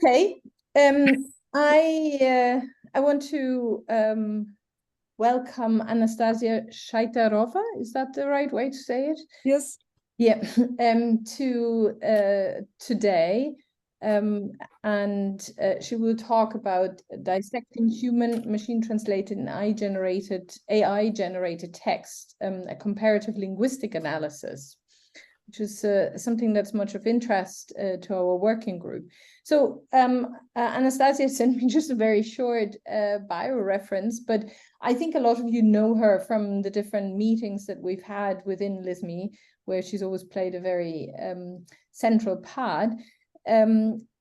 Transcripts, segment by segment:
Okay. I want to welcome Anastasia Shaitarova. Is that the right way to say it? Yes. Yeah. To today, and she will talk about dissecting human machine translated and AI generated text, a comparative linguistic analysis, which is something that's much of interest to our working group. So Anastasia sent me just a very short bio reference, but I think a lot of you know her from the different meetings that we've had within Lithme, where she's always played a very central part.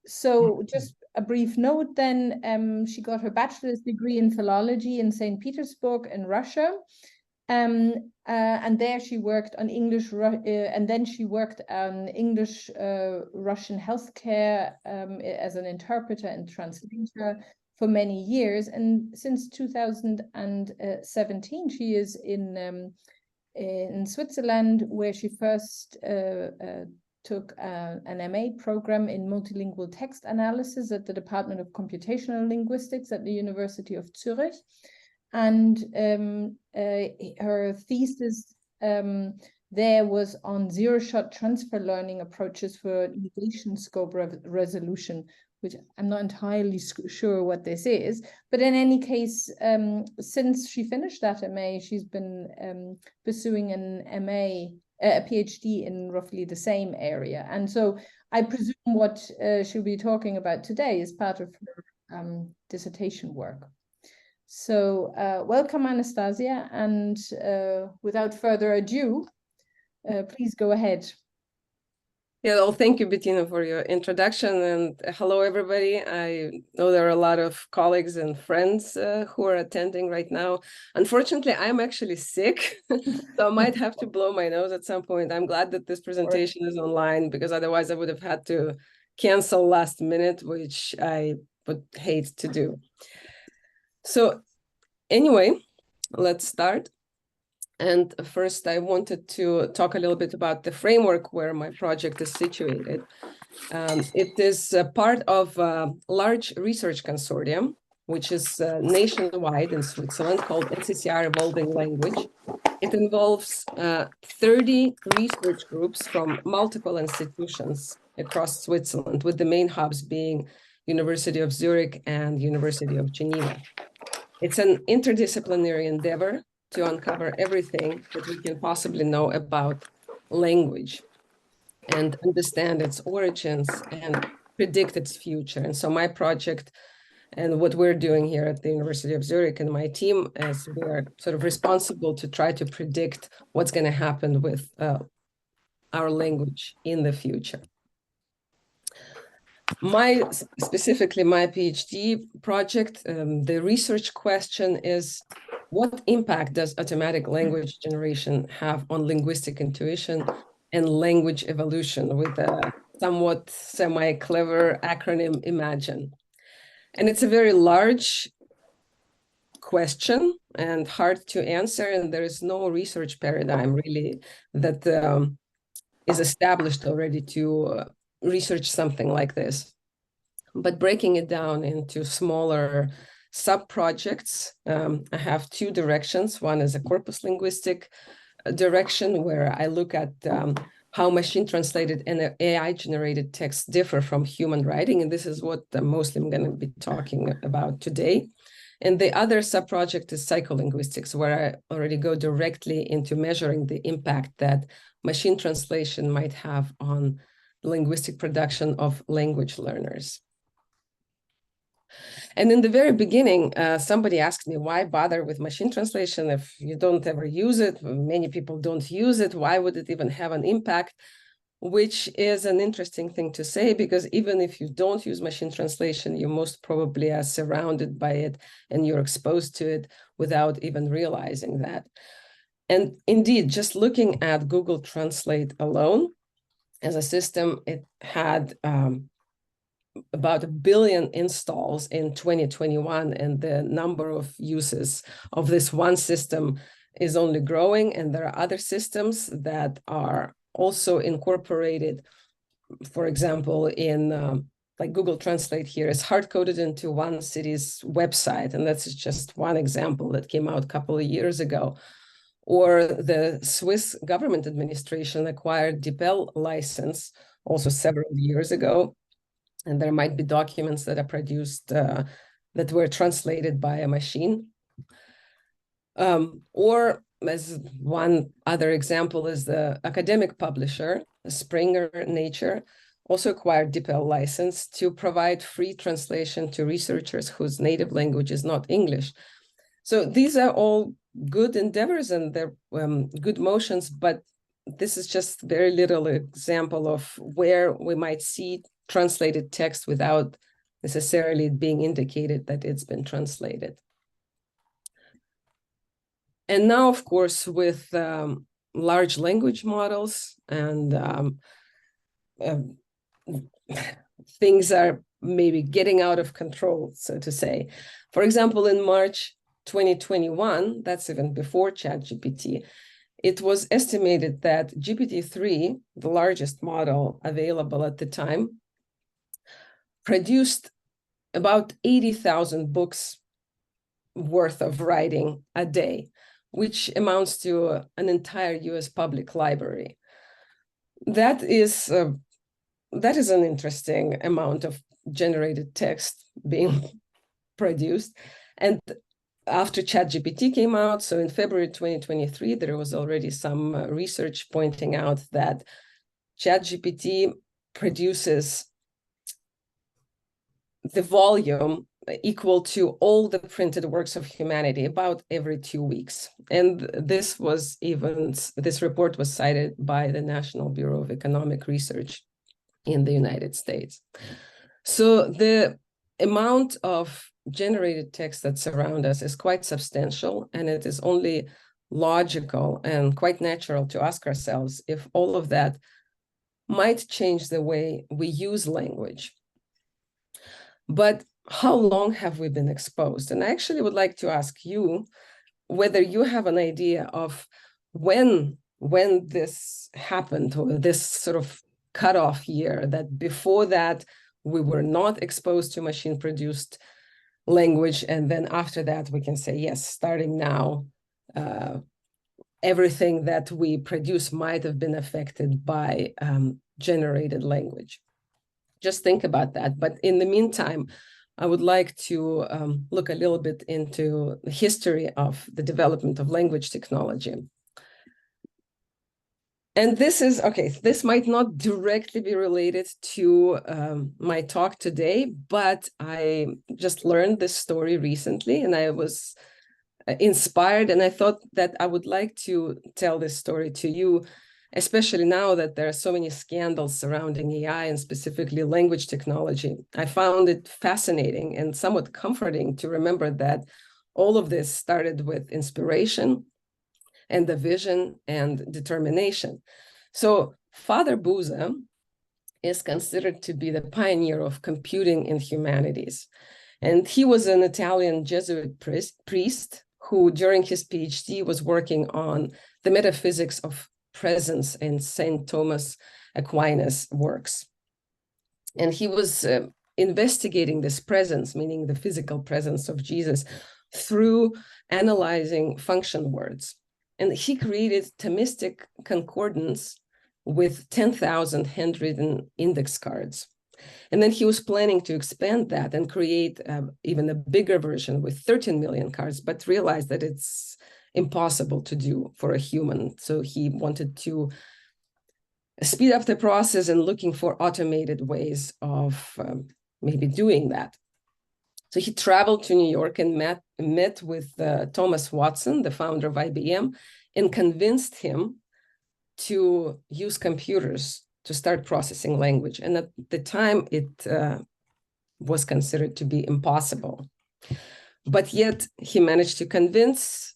So just a brief note then, she got her bachelor's degree in philology in St. Petersburg in Russia. And there she worked on English, and then she worked on English, Russian healthcare as an interpreter and translator for many years. And since 2017, she is in Switzerland, where she first took an MA program in multilingual text analysis at the Department of Computational Linguistics at the University of Zurich. And her thesis there was on zero-shot transfer learning approaches for negation scope resolution, which I'm not entirely sure what this is. But in any case, since she finished that MA, she's been pursuing a PhD in roughly the same area. And so I presume what she'll be talking about today is part of her dissertation work. So welcome, Anastasia, and without further ado, please go ahead. Yeah, well, thank you, Bettina, for your introduction, and hello, everybody. I know there are a lot of colleagues and friends who are attending right now. Unfortunately, I'm actually sick, so I might have to blow my nose at some point. I'm glad that this presentation is online, because otherwise I would have had to cancel last minute, which I would hate to do. So anyway, let's start. And first, I wanted to talk a little bit about the framework where my project is situated. It is a part of a large research consortium, which is nationwide in Switzerland, called NCCR Evolving Language. It involves 30 research groups from multiple institutions across Switzerland, with the main hubs being University of Zurich and University of Geneva. It's an interdisciplinary endeavor to uncover everything that we can possibly know about language and understand its origins and predict its future. And so my project and what we're doing here at the University of Zurich and my team is we're sort of responsible to try to predict what's going to happen with our language in the future. Specifically my PhD project, the research question is, what impact does automatic language generation have on linguistic intuition and language evolution, with a somewhat semi-clever acronym IMAGINE? And it's a very large question and hard to answer, and there is no research paradigm really that is established already to research something like this. But breaking it down into smaller sub-projects, I have two directions. One is a corpus linguistic direction, where I look at how machine translated and AI generated texts differ from human writing. And this is what mostly I'm going to be talking about today. And the other sub-project is psycholinguistics, where I already go directly into measuring the impact that machine translation might have on linguistic production of language learners. And in the very beginning, somebody asked me, why bother with machine translation if you don't ever use it? Many people don't use it. Why would it even have an impact? Which is an interesting thing to say, because even if you don't use machine translation, you most probably are surrounded by it and you're exposed to it without even realizing that. And indeed, just looking at Google Translate alone as a system, it had about 1 billion installs in 2021, and the number of uses of this one system is only growing. And there are other systems that are also incorporated, for example, in like Google Translate here, is hard-coded into one city's website. And that's just one example that came out a couple of years ago. Or the Swiss government administration acquired DeepL license also several years ago. And there might be documents that are produced that were translated by a machine. Or as one other example is the academic publisher, Springer Nature, also acquired DeepL license to provide free translation to researchers whose native language is not English. So these are all good endeavors and they're good motions, but this is just very little example of where we might see translated text without necessarily being indicated that it's been translated. And now, of course, with large language models and things are maybe getting out of control, so to say. For example, in March 2021, that's even before ChatGPT, it was estimated that GPT-3, the largest model available at the time, produced about 80,000 books worth of writing a day, which amounts to an entire US public library. That is an interesting amount of generated text being produced. And after ChatGPT came out, so in February 2023, there was already some research pointing out that ChatGPT produces the volume equal to all the printed works of humanity about every 2 weeks. And this report was cited by the National Bureau of Economic Research in the United States. So the amount of generated text that's around us is quite substantial, and it is only logical and quite natural to ask ourselves if all of that might change the way we use language. But how long have we been exposed? And I actually would like to ask you whether you have an idea of when this happened, or this sort of cutoff year, that before that we were not exposed to machine-produced language, and then after that we can say, yes, starting now, everything that we produce might have been affected by generated language. Just think about that. But in the meantime, I would like to look a little bit into the history of the development of language technology. And this might not directly be related to my talk today, but I just learned this story recently and I was inspired, and I thought that I would like to tell this story to you, especially now that there are so many scandals surrounding AI and specifically language technology. I found it fascinating and somewhat comforting to remember that all of this started with inspiration and the vision and determination. So Father Buza is considered to be the pioneer of computing in humanities. And he was an Italian Jesuit priest who, during his PhD, was working on the metaphysics of presence in St. Thomas Aquinas' works. And he was investigating this presence, meaning the physical presence of Jesus, through analyzing function words. And he created Thomistic concordance with 10,000 handwritten index cards. And then he was planning to expand that and create even a bigger version with 13 million cards, but realized that it's impossible to do for a human. So he wanted to speed up the process and looking for automated ways of maybe doing that. So he traveled to New York and met with Thomas Watson, the founder of IBM, and convinced him to use computers to start processing language. And at the time, it was considered to be impossible. But yet he managed to convince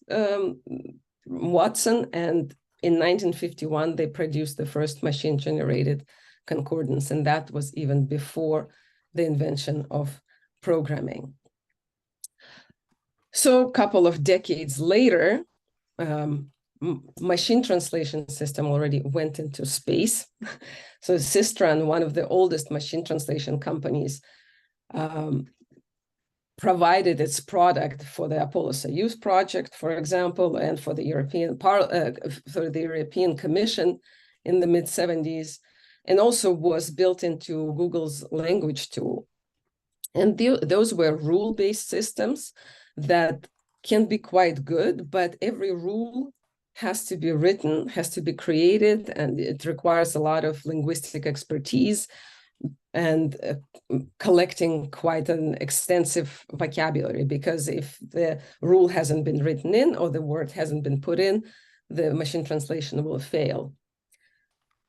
Watson, and in 1951, they produced the first machine-generated concordance, and that was even before the invention of programming. So a couple of decades later, machine translation system already went into space. So Systran, one of the oldest machine translation companies, provided its product for the Apollo-Soyuz project, for example, and for the European Commission in the mid-70s, and also was built into Google's language tool. And those were rule-based systems that can be quite good, but every rule has to be written, has to be created, and it requires a lot of linguistic expertise and collecting quite an extensive vocabulary, because if the rule hasn't been written in or the word hasn't been put in, the machine translation will fail.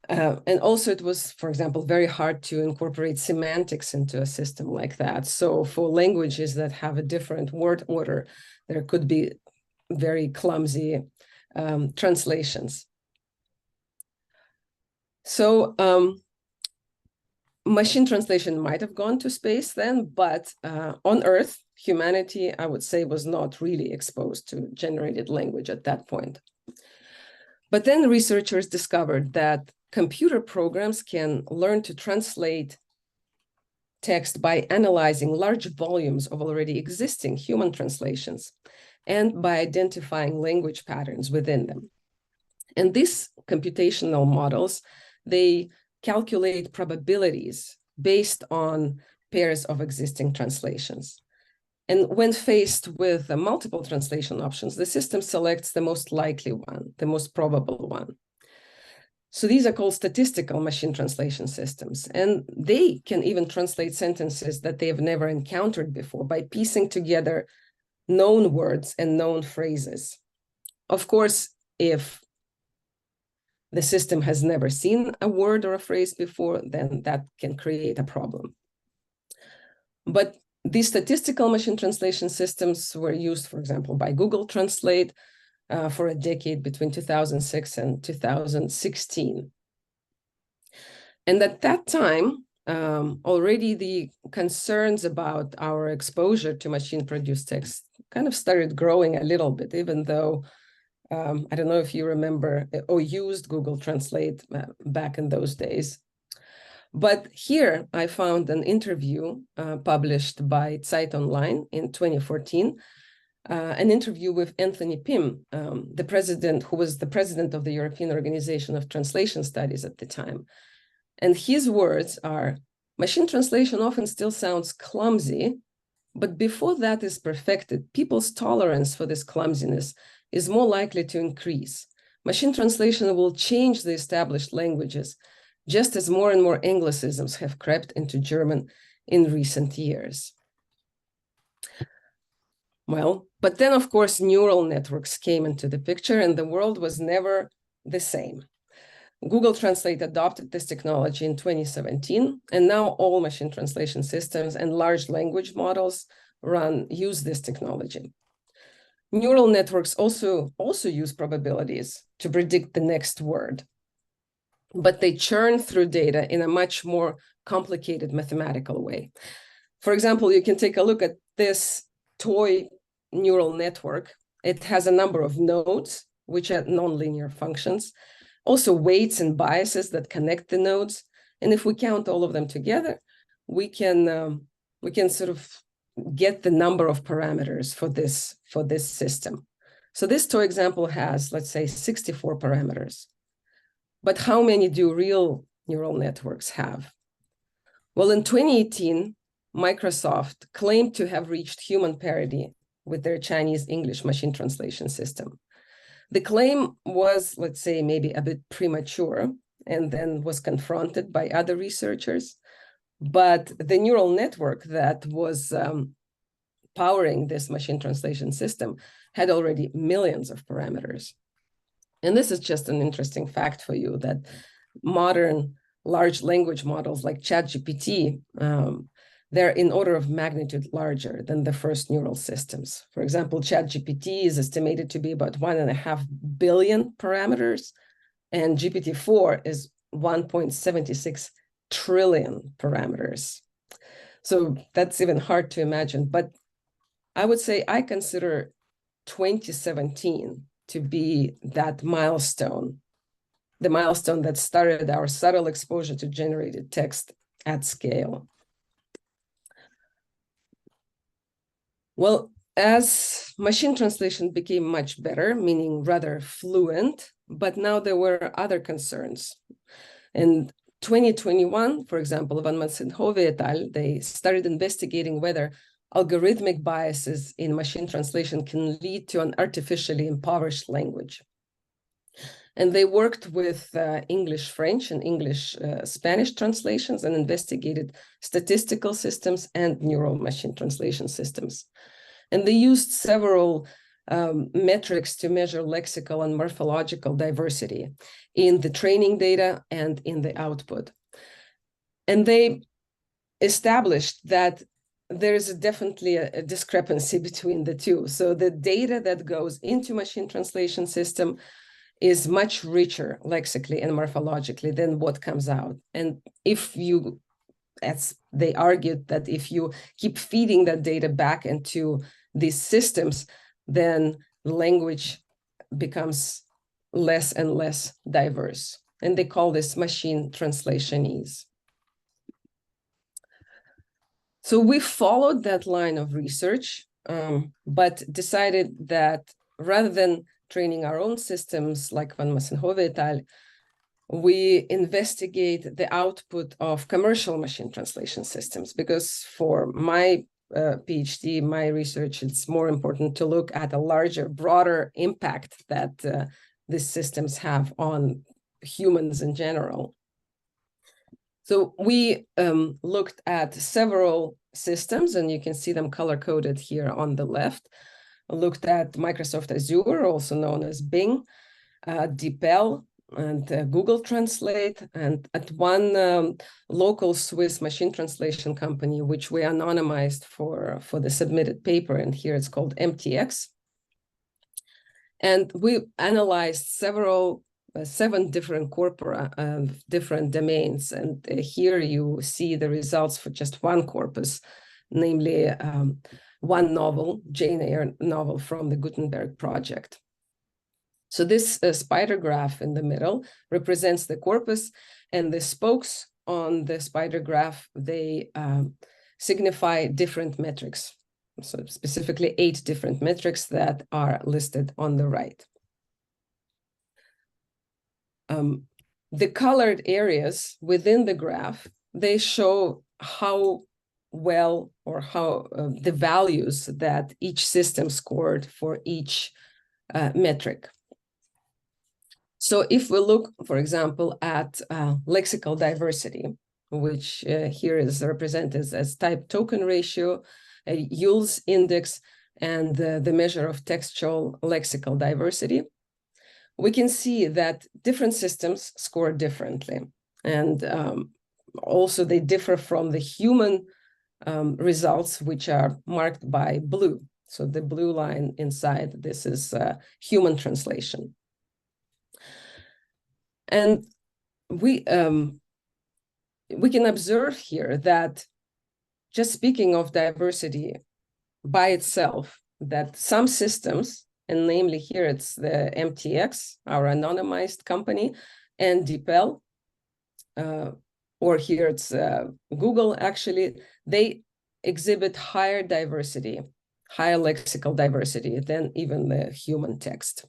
And also it was, for example, very hard to incorporate semantics into a system like that. So for languages that have a different word order, there could be very clumsy translations. So machine translation might have gone to space then, but on Earth, humanity, I would say, was not really exposed to generated language at that point. But then researchers discovered that computer programs can learn to translate text by analyzing large volumes of already existing human translations and by identifying language patterns within them. And these computational models, they calculate probabilities based on pairs of existing translations. And when faced with multiple translation options, the system selects the most likely one, the most probable one. So these are called statistical machine translation systems, and they can even translate sentences that they have never encountered before by piecing together known words and known phrases. Of course, if the system has never seen a word or a phrase before, then that can create a problem. But these statistical machine translation systems were used, for example, by Google Translate for a decade between 2006 and 2016. And at that time, already the concerns about our exposure to machine-produced text kind of started growing a little bit, even though I don't know if you remember or used Google Translate back in those days. But here I found an interview published by Zeit Online in 2014, an interview with Anthony Pym, the president, who was the president of the European Organization of Translation Studies at the time. And his words are, machine translation often still sounds clumsy, but before that is perfected, people's tolerance for this clumsiness is more likely to increase. Machine translation will change the established languages, just as more and more Anglicisms have crept into German in recent years. Well, but then, of course, neural networks came into the picture, and the world was never the same. Google Translate adopted this technology in 2017, and now all machine translation systems and large language models use this technology. Neural networks also use probabilities to predict the next word, but they churn through data in a much more complicated mathematical way. For example, you can take a look at this toy neural network. It has a number of nodes, which are nonlinear functions, also weights and biases that connect the nodes. And if we count all of them together, we can sort of get the number of parameters for this system. So this toy example has, let's say, 64 parameters. But how many do real neural networks have? Well, in 2018, Microsoft claimed to have reached human parity with their Chinese English machine translation system. The claim was, let's say, maybe a bit premature, and then was confronted by other researchers. But the neural network that was powering this machine translation system had already millions of parameters. And this is just an interesting fact for you, that modern large language models like ChatGPT, they're in order of magnitude larger than the first neural systems. For example, ChatGPT is estimated to be about 1.5 billion parameters, and GPT-4 is 1.76 trillion parameters. So that's even hard to imagine. But I would say I consider 2017 to be that milestone, the milestone that started our subtle exposure to generated text at scale. Well, as machine translation became much better, meaning rather fluent, but now there were other concerns. In 2021, for example, Van Massenhove et al., they started investigating whether algorithmic biases in machine translation can lead to an artificially impoverished language. And they worked with English, French, and English, Spanish translations and investigated statistical systems and neural machine translation systems. And they used several metrics to measure lexical and morphological diversity in the training data and in the output. And they established that there is definitely a discrepancy between the two. So the data that goes into machine translation system is much richer lexically and morphologically than what comes out. And if you, as they argued, that if you keep feeding that data back into these systems, then language becomes less and less diverse. And they call this machine translationese. So we followed that line of research, but decided that rather than training our own systems like Van Massenhove et al., we investigate the output of commercial machine translation systems, because for my PhD, my research, it's more important to look at a larger, broader impact that these systems have on humans in general. So we looked at several systems, and you can see them color-coded here on the left. Looked at Microsoft Azure, also known as Bing, DeepL, and Google Translate, and at one local Swiss machine translation company, which we anonymized for the submitted paper, and here it's called MTX. And we analyzed seven different corpora of different domains, and here you see the results for just one corpus, namely one novel, Jane Eyre novel from the Gutenberg project. So this spider graph in the middle represents the corpus, and the spokes on the spider graph, they signify different metrics. So specifically 8 different metrics that are listed on the right. The colored areas within the graph, they show how well or how the values that each system scored for each metric. So if we look, for example, at lexical diversity, which here is represented as type token ratio, Yule's index, and the measure of textual lexical diversity, we can see that different systems score differently. And also they differ from the human results, which are marked by blue. So the blue line inside, this is human translation. And we can observe here that, just speaking of diversity by itself, that some systems, and namely here it's the MTX, our anonymized company, and DeepL, or here it's Google, actually, they exhibit higher diversity, higher lexical diversity than even the human text.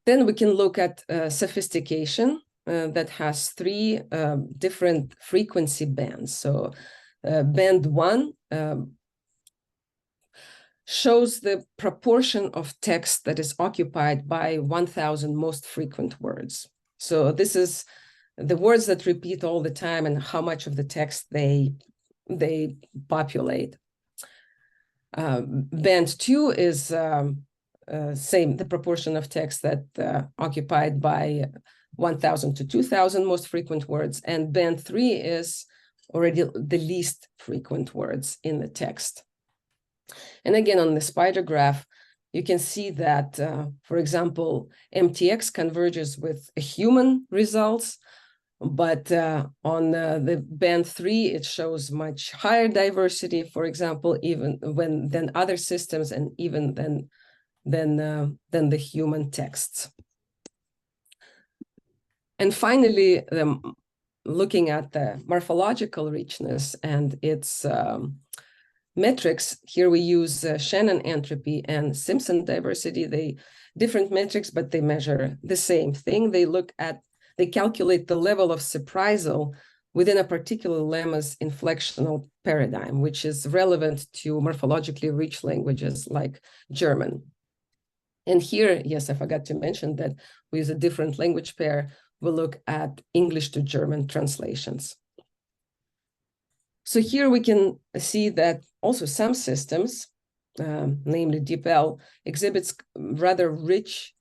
Then we can look at sophistication that has 3 different frequency bands. So band 1 shows the proportion of text that is occupied by 1,000 most frequent words. So this is the words that repeat all the time and how much of the text they populate. Band 2 is same, the proportion of text that occupied by 1,000 to 2,000 most frequent words, and band 3 is already the least frequent words in the text. And again, on the spider graph, you can see that, for example, MTX converges with human results, But on the band 3, it shows much higher diversity, for example, even than other systems, and even than the human texts. And finally, looking at the morphological richness and its metrics, here we use Shannon entropy and Simpson diversity. Different metrics, but they measure the same thing. They calculate the level of surprisal within a particular lemma's inflectional paradigm, which is relevant to morphologically rich languages like German. And here, yes, I forgot to mention that we use a different language pair. We look at English to German translations. So here we can see that also some systems, namely DeepL, exhibits rather rich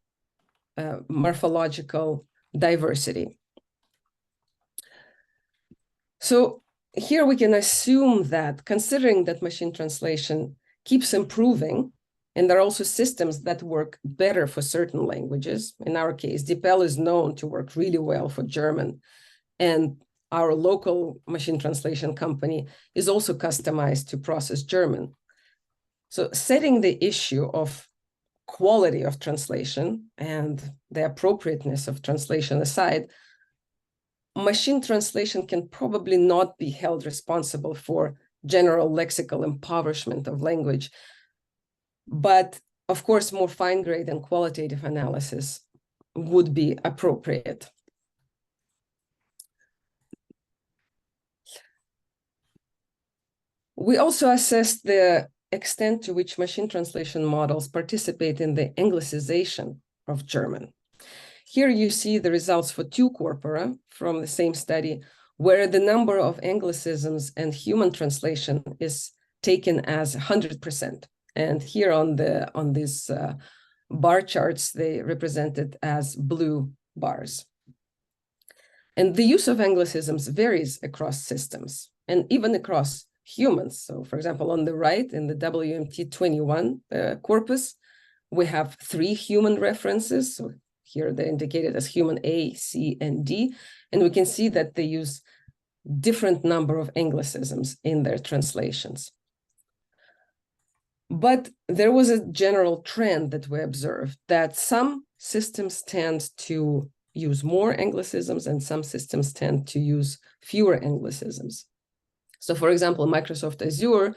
morphological diversity. So here we can assume that, considering that machine translation keeps improving, and there are also systems that work better for certain languages. In our case, DeepL is known to work really well for German, and our local machine translation company is also customized to process German. So setting the issue of quality of translation and the appropriateness of translation aside, machine translation can probably not be held responsible for general lexical impoverishment of language. But of course, more fine-grained and qualitative analysis would be appropriate. We also assessed the extent to which machine translation models participate in the Anglicization of German. Here you see the results for 2 corpora from the same study, where the number of Anglicisms and human translation is taken as 100%. And here on these bar charts, they represented as blue bars. And the use of Anglicisms varies across systems and even across humans. So for example, on the right in the WMT21 corpus, we have 3 human references. So here they're indicated as human A, C, and D. And we can see that they use different number of Anglicisms in their translations. But there was a general trend that we observed, that some systems tend to use more Anglicisms and some systems tend to use fewer Anglicisms. So for example, Microsoft Azure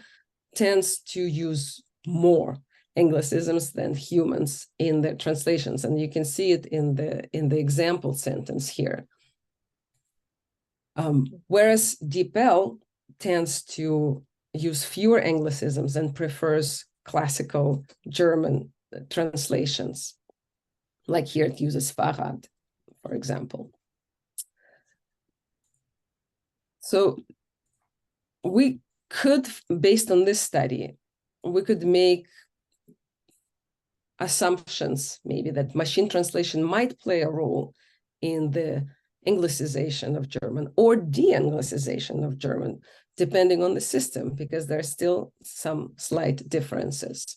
tends to use more Anglicisms than humans in their translations. And you can see it in the example sentence here. Whereas DeepL tends to use fewer Anglicisms and prefers classical German translations. Like here it uses Fahrrad, for example. So we could, based on this study, we could make assumptions maybe that machine translation might play a role in the Anglicization of German or de-Anglicization of German, depending on the system, because there are still some slight differences.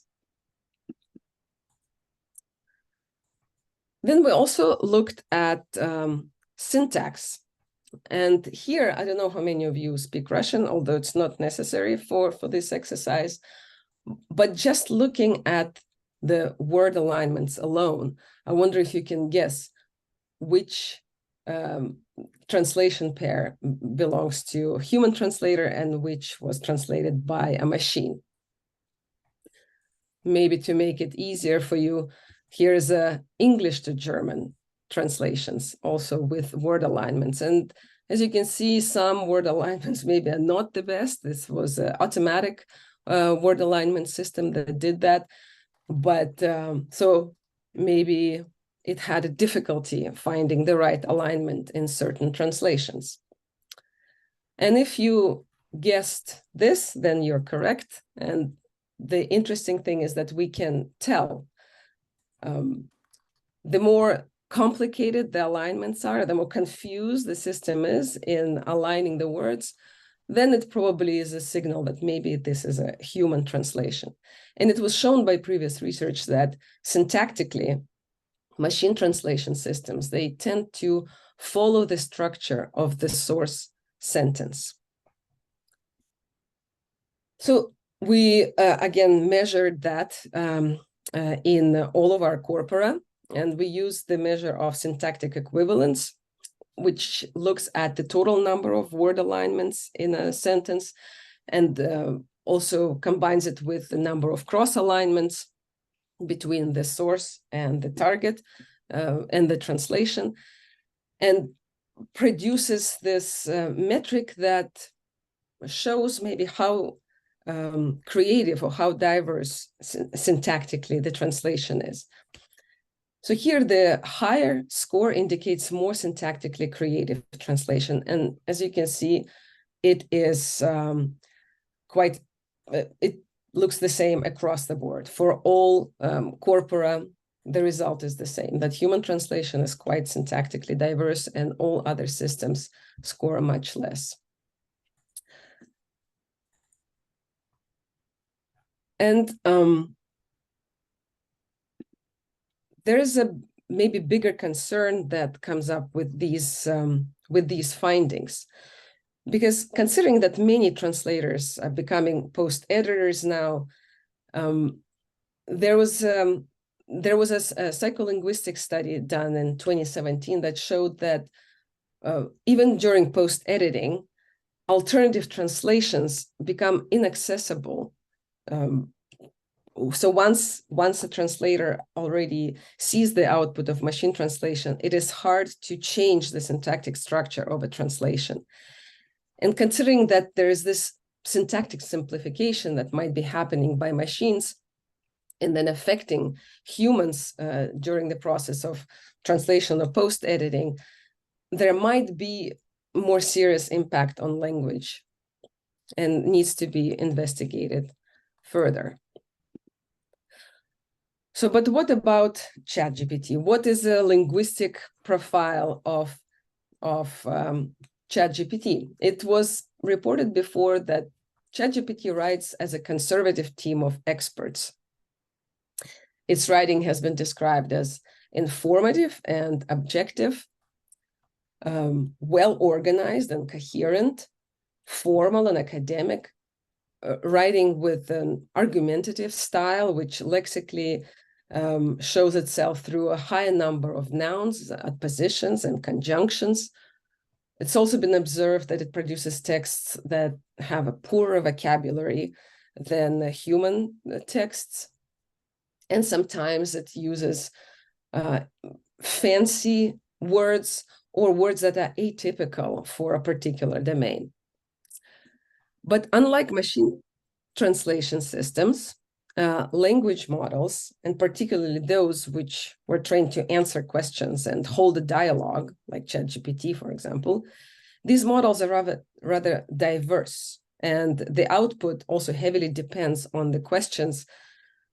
Then we also looked at syntax. And here, I don't know how many of you speak Russian, although it's not necessary for this exercise, but just looking at the word alignments alone, I wonder if you can guess which translation pair belongs to a human translator and which was translated by a machine. Maybe to make it easier for you, here's a English to German translations, also with word alignments. And as you can see, some word alignments maybe are not the best. This was an automatic word alignment system that did that. But so maybe it had a difficulty finding the right alignment in certain translations. And if you guessed this, then you're correct. And the interesting thing is that we can tell the more complicated the alignments are, the more confused the system is in aligning the words, then it probably is a signal that maybe this is a human translation. And it was shown by previous research that syntactically, machine translation systems, they tend to follow the structure of the source sentence. So we, again, measured that in all of our corpora, and we used the measure of syntactic equivalence, which looks at the total number of word alignments in a sentence, and also combines it with the number of cross alignments between the source and the target and the translation, and produces this metric that shows maybe how creative or how diverse syntactically the translation is. So here the higher score indicates more syntactically creative translation. And as you can see, it is it looks the same across the board. For all corpora, the result is the same, that human translation is quite syntactically diverse and all other systems score much less. And there is a maybe bigger concern that comes up with these findings, because considering that many translators are becoming post editors now, there was a psycholinguistic study done in 2017 that showed that even during post editing, alternative translations become inaccessible. So once a translator already sees the output of machine translation, it is hard to change the syntactic structure of a translation. And considering that there is this syntactic simplification that might be happening by machines and then affecting humans during the process of translation or post-editing, there might be more serious impact on language and needs to be investigated further. So, but what about ChatGPT? What is a linguistic profile of ChatGPT? It was reported before that ChatGPT writes as a conservative team of experts. Its writing has been described as informative and objective, well-organized and coherent, formal and academic, writing with an argumentative style, which lexically shows itself through a high number of nouns, adpositions, and conjunctions. It's also been observed that it produces texts that have a poorer vocabulary than human texts. And sometimes it uses fancy words or words that are atypical for a particular domain. But unlike machine translation systems, language models, and particularly those which were trained to answer questions and hold a dialogue, like ChatGPT, for example, these models are rather diverse, and the output also heavily depends on the questions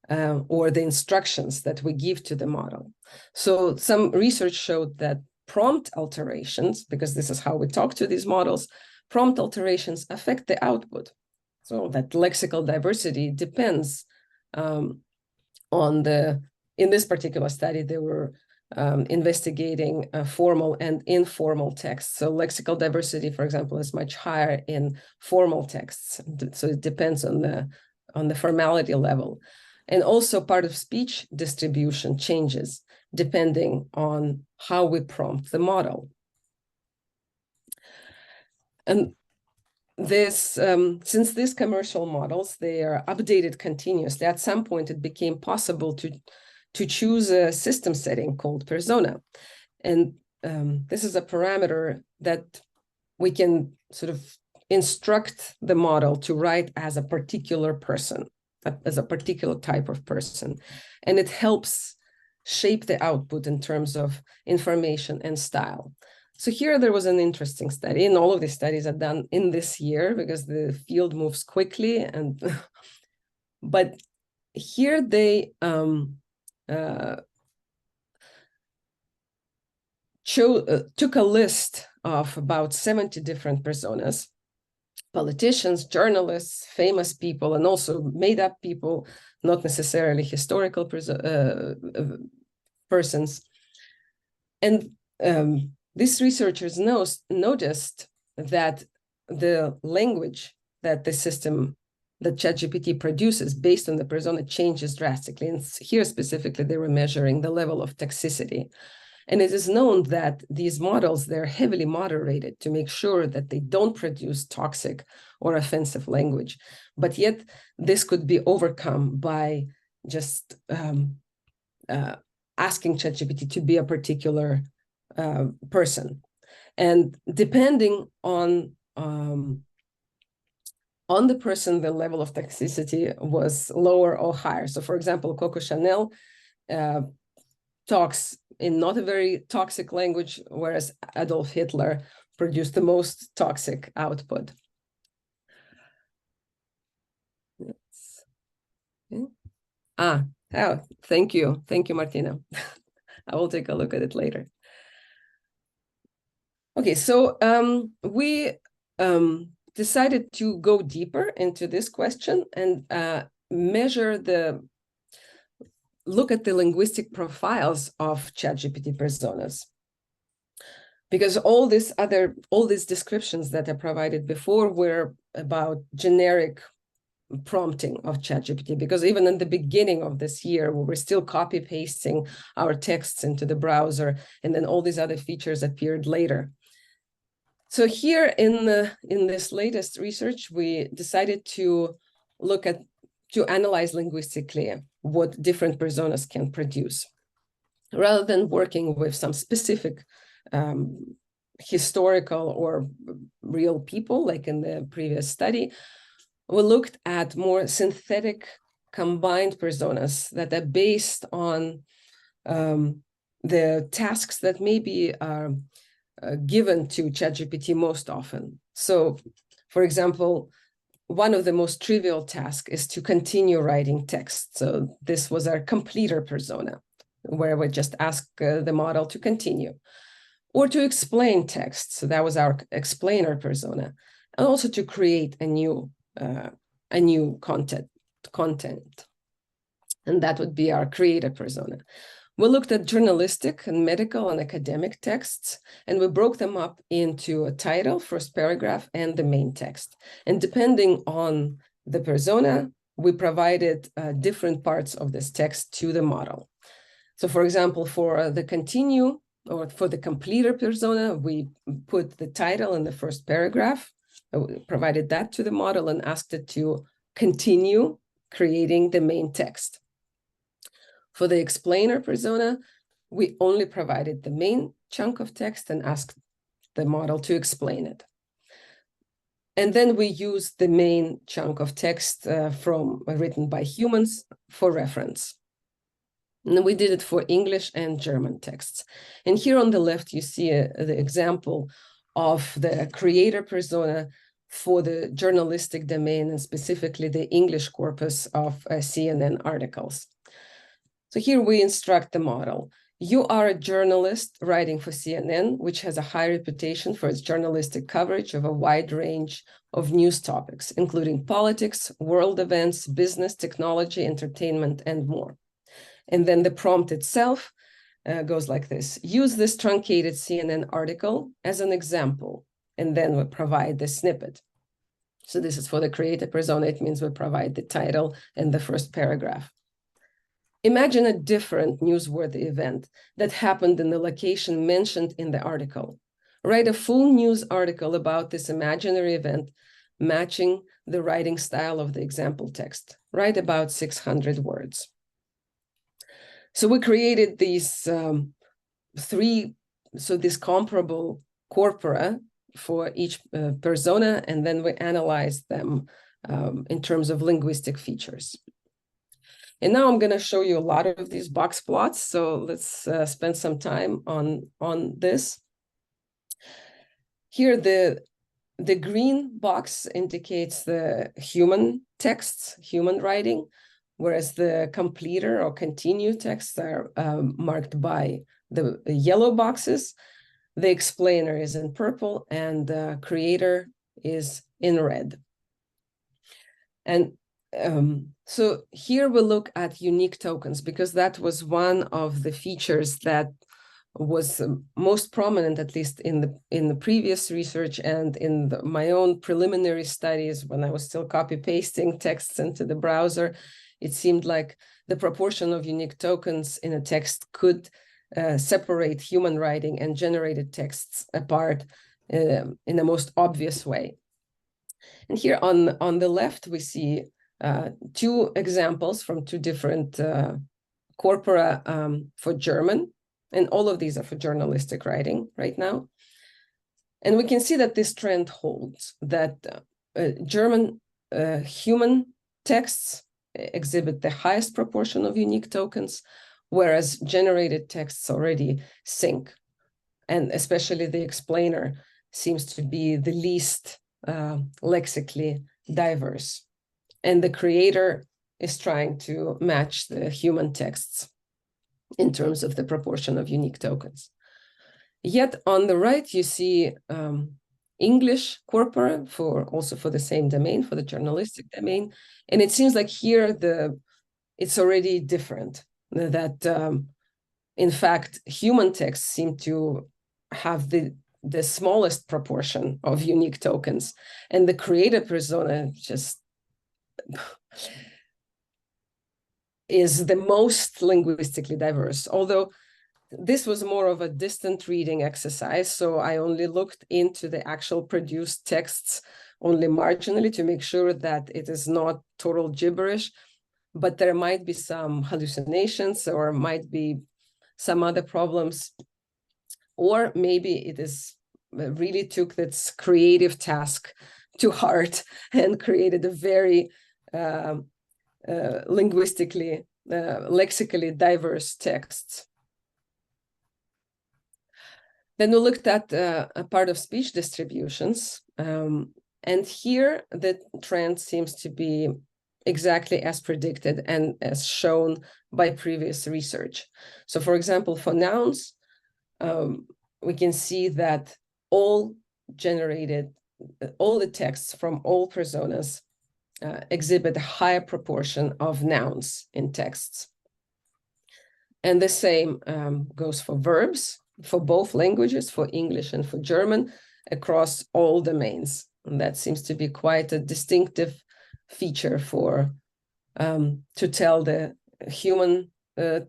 or the instructions that we give to the model. So some research showed that prompt alterations, because this is how we talk to these models, prompt alterations affect the output. So that lexical diversity depends on in this particular study, they were investigating formal and informal texts. So lexical diversity, for example, is much higher in formal texts. So it depends on the formality level. And also part of speech distribution changes depending on how we prompt the model. And this, since these commercial models, they are updated continuously, at some point it became possible to choose a system setting called persona. And this is a parameter that we can sort of instruct the model to write as a particular person, as a particular type of person. And it helps shape the output in terms of information and style. So here there was an interesting study, and all of these studies are done in this year because the field moves quickly. And but here they took a list of about 70 different personas, politicians, journalists, famous people, and also made-up people, not necessarily historical persons. And these researchers noticed that the language that the system, that ChatGPT produces based on the persona changes drastically. And here specifically, they were measuring the level of toxicity. And it is known that these models, they're heavily moderated to make sure that they don't produce toxic or offensive language. But yet this could be overcome by just asking ChatGPT to be a particular person. And depending on the person, the level of toxicity was lower or higher. So for example, Coco Chanel talks in not a very toxic language, whereas Adolf Hitler produced the most toxic output. Thank you. Thank you, Martina. I will take a look at it later. Okay, so we decided to go deeper into this question and look at the linguistic profiles of ChatGPT personas. Because all these descriptions that I provided before were about generic prompting of ChatGPT, because even in the beginning of this year, we were still copy pasting our texts into the browser, and then all these other features appeared later. So here in this latest research, we decided to analyze linguistically what different personas can produce, rather than working with some specific historical or real people, like in the previous study. We looked at more synthetic combined personas that are based on the tasks that maybe are given to ChatGPT most often. So, for example, one of the most trivial tasks is to continue writing text. So this was our completer persona, where we just ask the model to continue, or to explain text. So that was our explainer persona, and also to create a new content, and that would be our creator persona. We looked at journalistic and medical and academic texts, and we broke them up into a title, first paragraph, and the main text. And depending on the persona, we provided different parts of this text to the model. So for example, for the continue, or for the completer persona, we put the title in the first paragraph, provided that to the model, and asked it to continue creating the main text. For the explainer persona, we only provided the main chunk of text and asked the model to explain it. And then we used the main chunk of text written by humans for reference. And we did it for English and German texts. And here on the left, you see the example of the creator persona for the journalistic domain, and specifically the English corpus of CNN articles. So here we instruct the model. You are a journalist writing for CNN, which has a high reputation for its journalistic coverage of a wide range of news topics, including politics, world events, business, technology, entertainment, and more. And then the prompt itself goes like this: use this truncated CNN article as an example, and then we provide the snippet. So this is for the creator persona. It means we provide the title and the first paragraph. Imagine a different newsworthy event that happened in the location mentioned in the article. Write a full news article about this imaginary event, matching the writing style of the example text. Write about 600 words. So we created these these comparable corpora for each persona, and then we analyzed them in terms of linguistic features. And now I'm going to show you a lot of these box plots. So let's spend some time on this. Here, the green box indicates the human texts, human writing, whereas the completer or continue texts are marked by the yellow boxes. The explainer is in purple, and the creator is in red. And so here we look at unique tokens, because that was one of the features that was most prominent, at least in the previous research and in my own preliminary studies when I was still copy-pasting texts into the browser. It seemed like the proportion of unique tokens in a text could separate human writing and generated texts apart in the most obvious way. And here on the left, we see two examples from two different corpora for German. And all of these are for journalistic writing right now. And we can see that this trend holds, that German human texts exhibit the highest proportion of unique tokens, whereas generated texts already sink. And especially the explainer seems to be the least lexically diverse. And the creator is trying to match the human texts in terms of the proportion of unique tokens. Yet on the right, you see English corpora also for the same domain, for the journalistic domain. And it seems like here it's already different, that in fact, human texts seem to have the smallest proportion of unique tokens, and the creator persona just is the most linguistically diverse, although this was more of a distant reading exercise. So I only looked into the actual produced texts only marginally to make sure that it is not total gibberish, but there might be some hallucinations or might be some other problems, or maybe it is really took its creative task to heart and created a very linguistically, lexically diverse texts. Then we looked at a part of speech distributions, and here the trend seems to be exactly as predicted and as shown by previous research. So for example, for nouns, we can see that all the texts from all personas exhibit a higher proportion of nouns in texts. And the same goes for verbs, for both languages, for English and for German, across all domains. And that seems to be quite a distinctive feature for to tell the human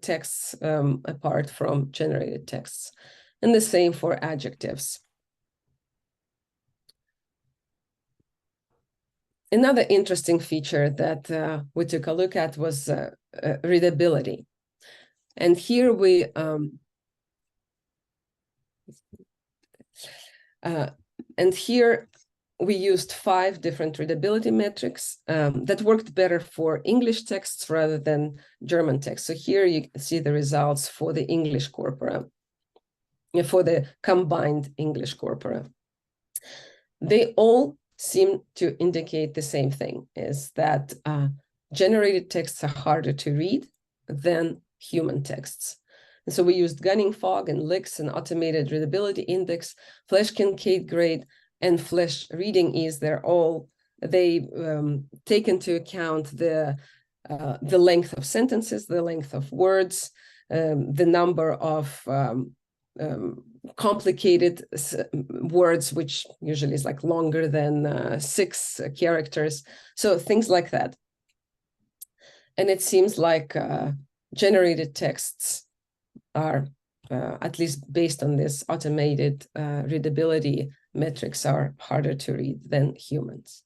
texts apart from generated texts. And the same for adjectives. Another interesting feature that we took a look at was readability. And here we used 5 different readability metrics that worked better for English texts rather than German texts. So here you see the results for the English corpora, for the combined English corpora. They all seem to indicate the same thing, is that generated texts are harder to read than human texts. And so we used Gunning Fog and LIX and Automated Readability Index, Flash Kincaid Grade, and Flash Reading Ease. They take into account the length of sentences, the length of words, the number of complicated words, which usually is like longer than 6 characters. So things like that. And it seems like generated texts are, at least based on this automated readability metrics, are harder to read than humans.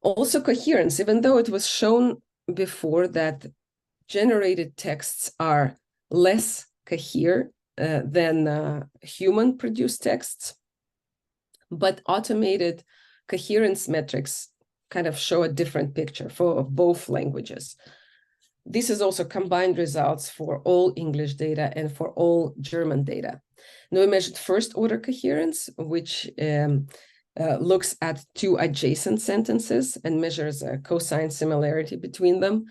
Also coherence, even though it was shown before that generated texts are less coherent than human-produced texts, but automated coherence metrics kind of show a different picture for both languages. This is also combined results for all English data and for all German data. Now we measured first-order coherence, which looks at 2 adjacent sentences and measures a cosine similarity between them,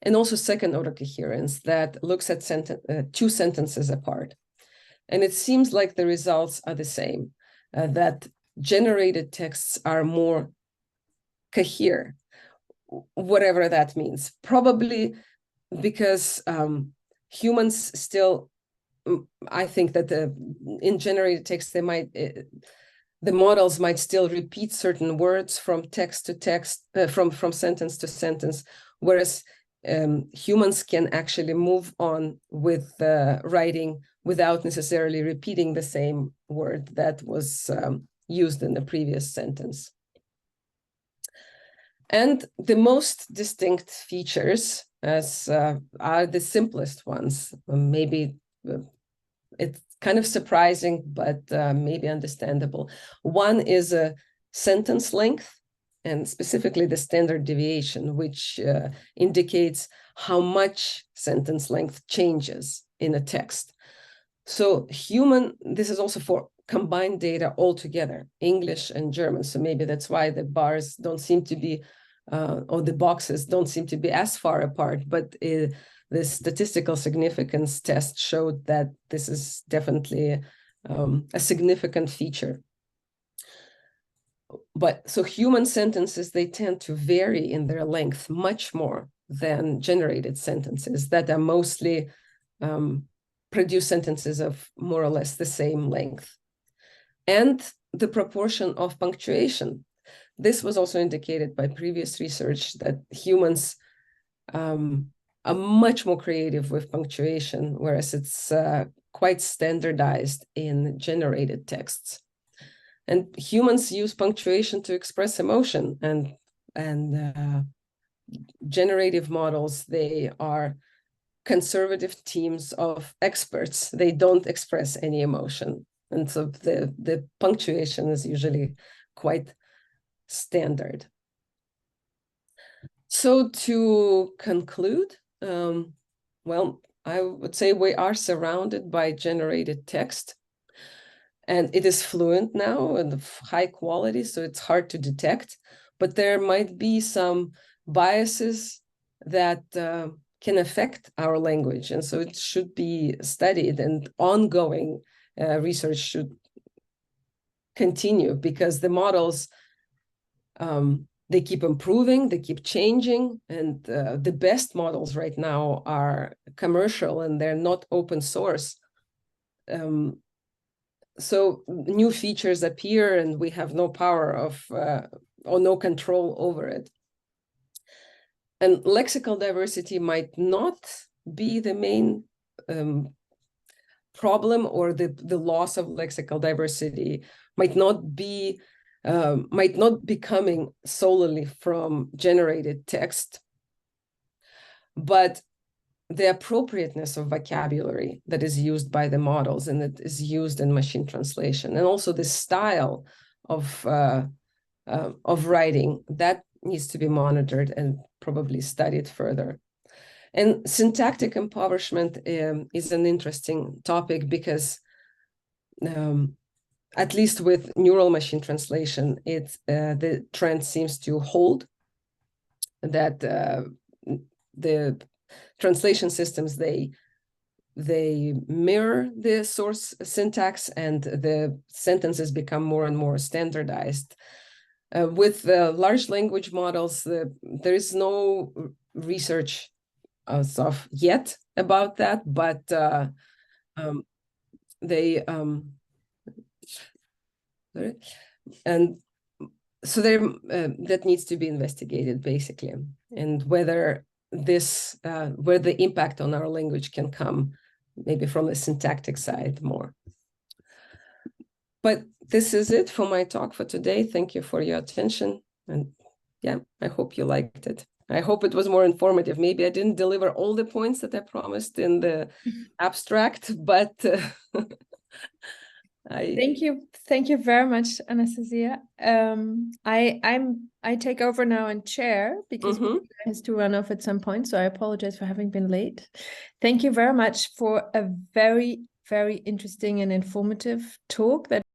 and also second-order coherence that looks at 2 sentences apart. And it seems like the results are the same, that generated texts are more coherent, whatever that means. Probably because humans still, I think that in generated text, they might, the models might still repeat certain words from text to text, from sentence to sentence, whereas humans can actually move on with writing without necessarily repeating the same word that was used in the previous sentence. And the most distinct features are the simplest ones. Maybe it's kind of surprising, but maybe understandable. One is a sentence length, and specifically the standard deviation, which indicates how much sentence length changes in a text. So this is also for combined data altogether, English and German. So maybe that's why the bars don't seem to be, or the boxes don't seem to be as far apart, but the statistical significance test showed that this is definitely a significant feature. But so human sentences, they tend to vary in their length much more than generated sentences that are mostly produce sentences of more or less the same length. And the proportion of punctuation. This was also indicated by previous research that humans are much more creative with punctuation, whereas it's quite standardized in generated texts. And humans use punctuation to express emotion, and generative models, they are conservative teams of experts. They don't express any emotion. And so the punctuation is usually quite standard. So to conclude, well, I would say we are surrounded by generated text, and it is fluent now and of high quality, so it's hard to detect, but there might be some biases that can affect our language, and so it should be studied, and ongoing research should continue, because the models, they keep improving, they keep changing, and the best models right now are commercial and they're not open source. So new features appear and we have no power of, or no control over it. And lexical diversity might not be the main problem, or the loss of lexical diversity might not be coming solely from generated text, but the appropriateness of vocabulary that is used by the models and that is used in machine translation, and also the style of writing, that needs to be monitored and probably studied further. And syntactic impoverishment is an interesting topic, because at least with neural machine translation, the trend seems to hold, that the translation systems, they mirror the source syntax, and the sentences become more and more standardized. With large language models, there is no research as of yet about that, but and so that needs to be investigated, basically, and whether where the impact on our language can come, maybe from the syntactic side more. But this is it for my talk for today. Thank you for your attention, and yeah, I hope you liked it. I hope it was more informative. Maybe I didn't deliver all the points that I promised in the abstract, but Thank you very much, Anastasia. I take over now and chair, because it has to run off at some point, so I apologize for having been late. Thank you very much for a very, very interesting and informative talk that